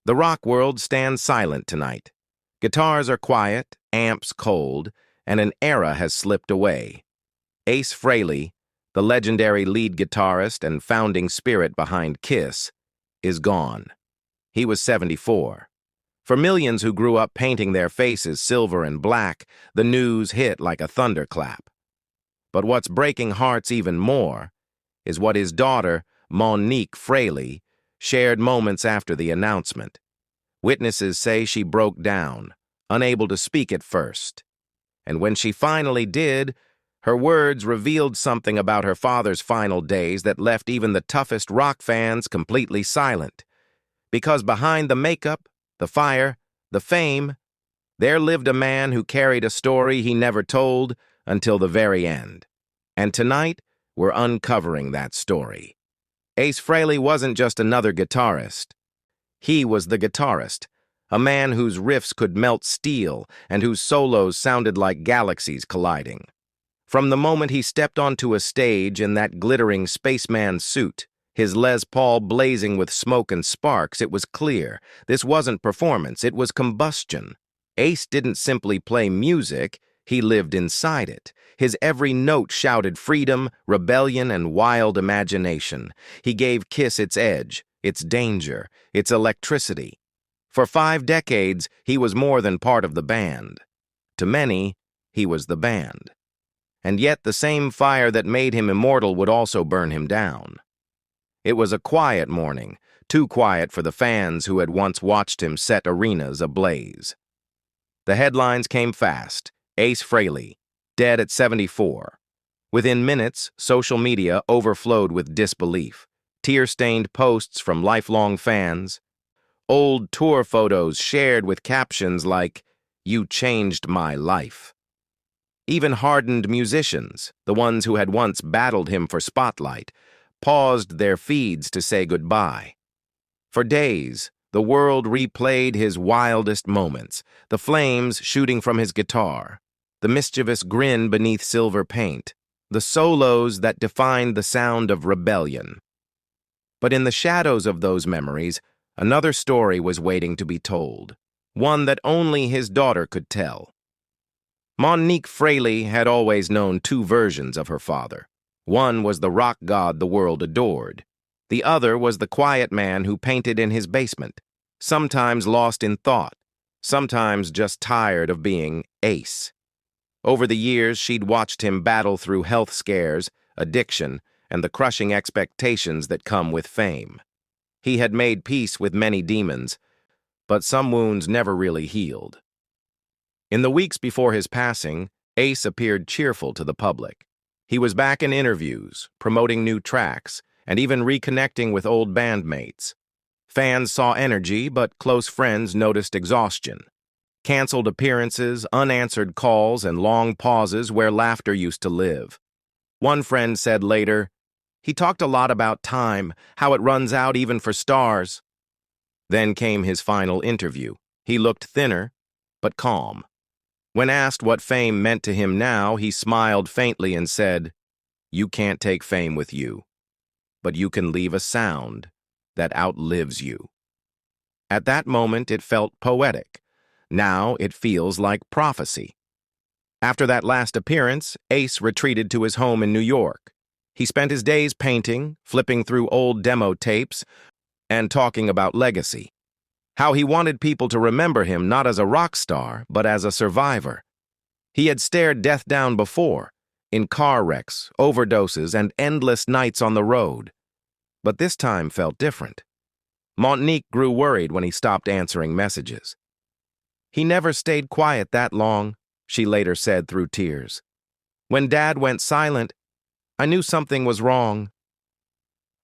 The rock world stands silent tonight. Guitars are quiet, amps cold, and an era has slipped away. Ace Frehley, the legendary lead guitarist and founding spirit behind Kiss, is gone. He was 74. For millions who grew up painting their faces silver and black, the news hit like a thunderclap. But what's breaking hearts even more is what his daughter, Monique Frehley, shared moments after the announcement. Witnesses say she broke down, unable to speak at first. And when she finally did, her words revealed something about her father's final days that left even the toughest rock fans completely silent. Because behind the makeup, the fire, the fame, there lived a man who carried a story he never told until the very end. And tonight, we're uncovering that story. Ace Frehley wasn't just another guitarist. He was the guitarist, a man whose riffs could melt steel and whose solos sounded like galaxies colliding. From the moment he stepped onto a stage in that glittering spaceman suit, his Les Paul blazing with smoke and sparks, it was clear. This wasn't performance, it was combustion. Ace didn't simply play music, he lived inside it. His every note shouted freedom, rebellion, and wild imagination. He gave Kiss its edge, its danger, its electricity. For 5 decades, he was more than part of the band. To many, he was the band. And yet the same fire that made him immortal would also burn him down. It was a quiet morning, too quiet for the fans who had once watched him set arenas ablaze. The headlines came fast. Ace Frehley, dead at 74. Within minutes, social media overflowed with disbelief. Tear-stained posts from lifelong fans, old tour photos shared with captions like, "You changed my life." Even hardened musicians, the ones who had once battled him for spotlight, paused their feeds to say goodbye. For days, the world replayed his wildest moments, the flames shooting from his guitar, the mischievous grin beneath silver paint, the solos that defined the sound of rebellion. But in the shadows of those memories, another story was waiting to be told, one that only his daughter could tell. Monique Frehley had always known 2 versions of her father. One was the rock god the world adored. The other was the quiet man who painted in his basement, sometimes lost in thought, sometimes just tired of being Ace. Over the years, she'd watched him battle through health scares, addiction, and the crushing expectations that come with fame. He had made peace with many demons, but some wounds never really healed. In the weeks before his passing, Ace appeared cheerful to the public. He was back in interviews, promoting new tracks, and even reconnecting with old bandmates. Fans saw energy, but close friends noticed exhaustion. Canceled appearances, unanswered calls, and long pauses where laughter used to live. One friend said later, "He talked a lot about time, how it runs out even for stars." Then came his final interview. He looked thinner, but calm. When asked what fame meant to him now, he smiled faintly and said, "You can't take fame with you, but you can leave a sound that outlives you." At that moment, it felt poetic. Now it feels like prophecy. After that last appearance, Ace retreated to his home in New York. He spent his days painting, flipping through old demo tapes, and talking about legacy. How he wanted people to remember him not as a rock star, but as a survivor. He had stared death down before, in car wrecks, overdoses, and endless nights on the road. But this time felt different. Monique grew worried when he stopped answering messages. "He never stayed quiet that long," she later said through tears. "When Dad went silent, I knew something was wrong."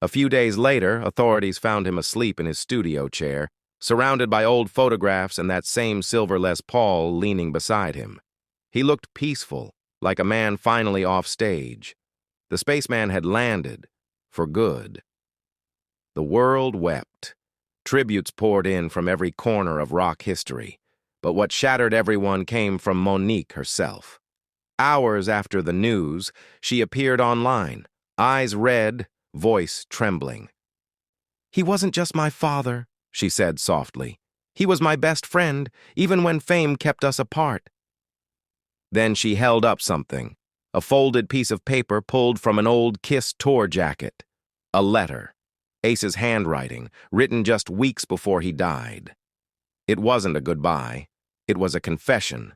A few days later, authorities found him asleep in his studio chair, surrounded by old photographs and that same silver Les Paul leaning beside him. He looked peaceful, like a man finally off stage. The spaceman had landed, for good. The world wept. Tributes poured in from every corner of rock history. But what shattered everyone came from Monique herself. Hours after the news, she appeared online, eyes red, voice trembling. "He wasn't just my father," she said softly. "He was my best friend, even when fame kept us apart." Then she held up something, a folded piece of paper pulled from an old Kiss tour jacket. A letter, Ace's handwriting, written just weeks before he died. It wasn't a goodbye. It was a confession.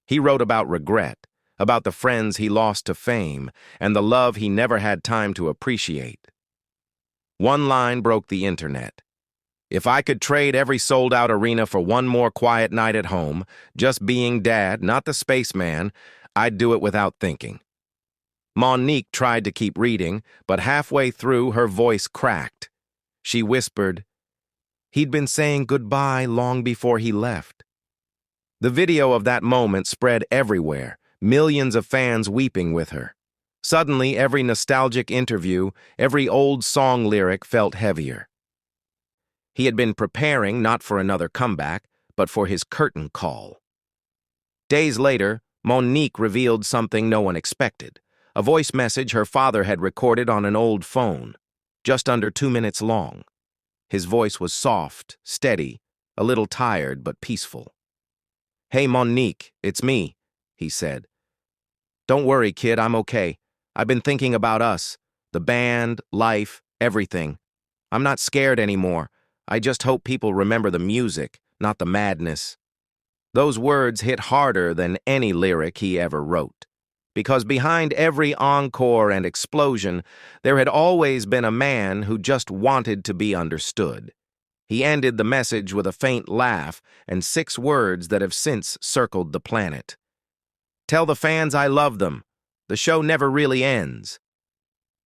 He wrote about regret, about the friends he lost to fame, and the love he never had time to appreciate. One line broke the internet. "If I could trade every sold-out arena for one more quiet night at home, just being Dad, not the spaceman, I'd do it without thinking." Monique tried to keep reading, but halfway through her voice cracked. She whispered, "He'd been saying goodbye long before he left." The video of that moment spread everywhere, millions of fans weeping with her. Suddenly, every nostalgic interview, every old song lyric felt heavier. He had been preparing not for another comeback, but for his curtain call. Days later, Monique revealed something no one expected. A voice message her father had recorded on an old phone, just under 2 minutes long. His voice was soft, steady, a little tired but peaceful. "Hey, Monique, it's me," he said. "Don't worry, kid, I'm okay. I've been thinking about us, the band, life, everything. I'm not scared anymore. I just hope people remember the music, not the madness." Those words hit harder than any lyric he ever wrote. Because behind every encore and explosion, there had always been a man who just wanted to be understood. He ended the message with a faint laugh and 6 words that have since circled the planet. "Tell the fans I love them. The show never really ends."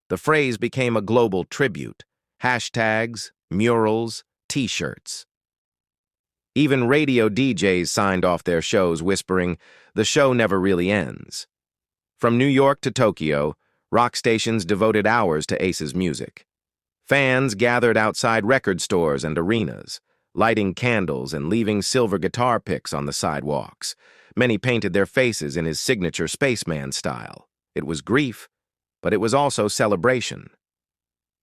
The phrase became a global tribute. Hashtags, murals, T-shirts. Even radio DJs signed off their shows whispering, "The show never really ends." From New York to Tokyo, rock stations devoted hours to Ace's music. Fans gathered outside record stores and arenas, lighting candles and leaving silver guitar picks on the sidewalks. Many painted their faces in his signature spaceman style. It was grief, but it was also celebration.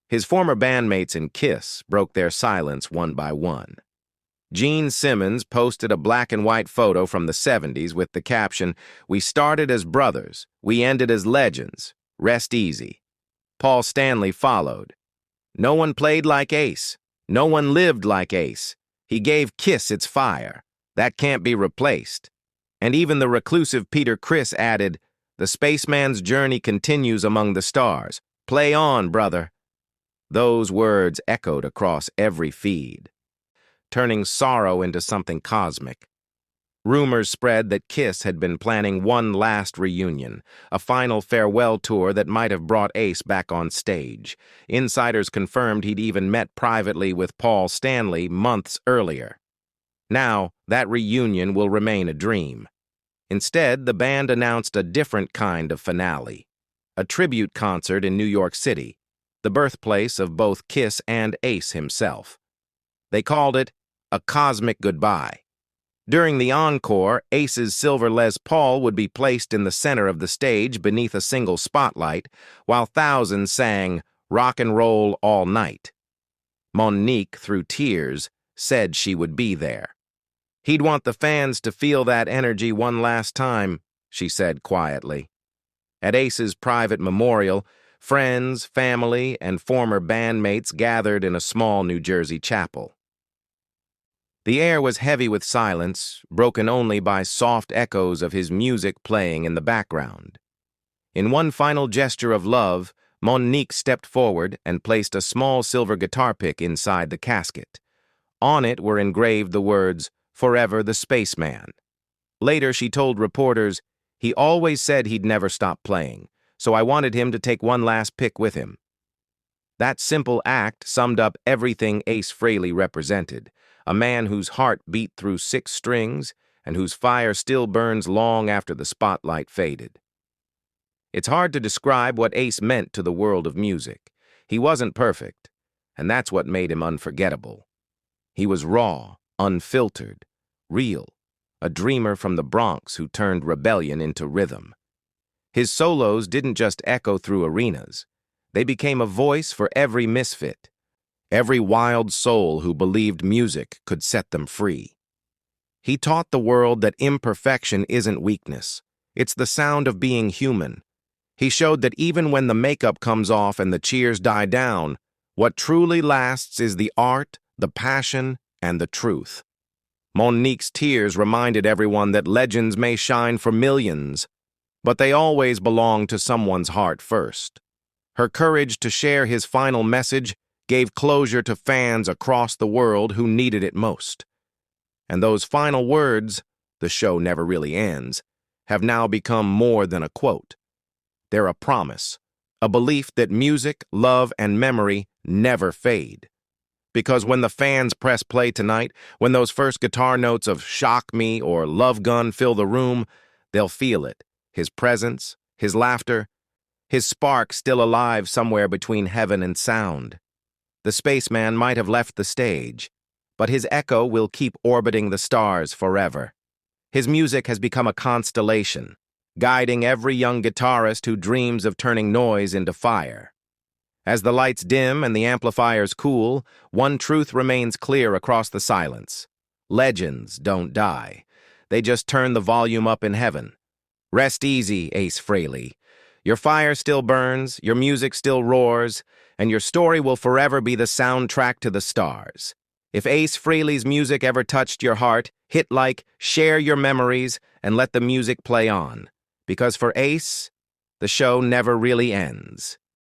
His former bandmates in Kiss broke their silence one by one. Gene Simmons posted a black and white photo from the 70s with the caption, "We started as brothers, we ended as legends, rest easy." Paul Stanley followed. "No one played like Ace. No one lived like Ace. He gave Kiss its fire. That can't be replaced." And even the reclusive Peter Criss added, "The spaceman's journey continues among the stars. Play on, brother." Those words echoed across every feed, turning sorrow into something cosmic. Rumors spread that Kiss had been planning one last reunion, a final farewell tour that might have brought Ace back on stage. Insiders confirmed he'd even met privately with Paul Stanley months earlier. Now, that reunion will remain a dream. Instead, the band announced a different kind of finale, a tribute concert in New York City, the birthplace of both Kiss and Ace himself. They called it a cosmic goodbye. During the encore, Ace's silver Les Paul would be placed in the center of the stage beneath a single spotlight, while thousands sang "Rock and Roll All Night." Monique, through tears, said she would be there. "He'd want the fans to feel that energy one last time," she said quietly. At Ace's private memorial, friends, family, and former bandmates gathered in a small New Jersey chapel. The air was heavy with silence, broken only by soft echoes of his music playing in the background. In one final gesture of love, Monique stepped forward and placed a small silver guitar pick inside the casket. On it were engraved the words, "Forever the Spaceman." Later, she told reporters, "He always said he'd never stop playing, so I wanted him to take one last pick with him." That simple act summed up everything Ace Frehley represented, a man whose heart beat through 6 strings and whose fire still burns long after the spotlight faded. It's hard to describe what Ace meant to the world of music. He wasn't perfect, and that's what made him unforgettable. He was raw, unfiltered, real, a dreamer from the Bronx who turned rebellion into rhythm. His solos didn't just echo through arenas. They became a voice for every misfit, every wild soul who believed music could set them free. He taught the world that imperfection isn't weakness. It's the sound of being human. He showed that even when the makeup comes off and the cheers die down, what truly lasts is the art, the passion, and the truth. Monique's tears reminded everyone that legends may shine for millions, but they always belong to someone's heart first. Her courage to share his final message gave closure to fans across the world who needed it most. And those final words, "The show never really ends," have now become more than a quote. They're a promise, a belief that music, love, and memory never fade. Because when the fans press play tonight, when those first guitar notes of "Shock Me" or "Love Gun" fill the room, they'll feel it. His presence, his laughter, his spark still alive somewhere between heaven and sound. The spaceman might have left the stage, but his echo will keep orbiting the stars forever. His music has become a constellation, guiding every young guitarist who dreams of turning noise into fire. As the lights dim and the amplifiers cool, one truth remains clear across the silence. Legends don't die. They just turn the volume up in heaven. Rest easy, Ace Frehley. Your fire still burns, your music still roars, and your story will forever be the soundtrack to the stars. If Ace Frehley's music ever touched your heart, hit like, share your memories, and let the music play on. Because for Ace, the show never really ends.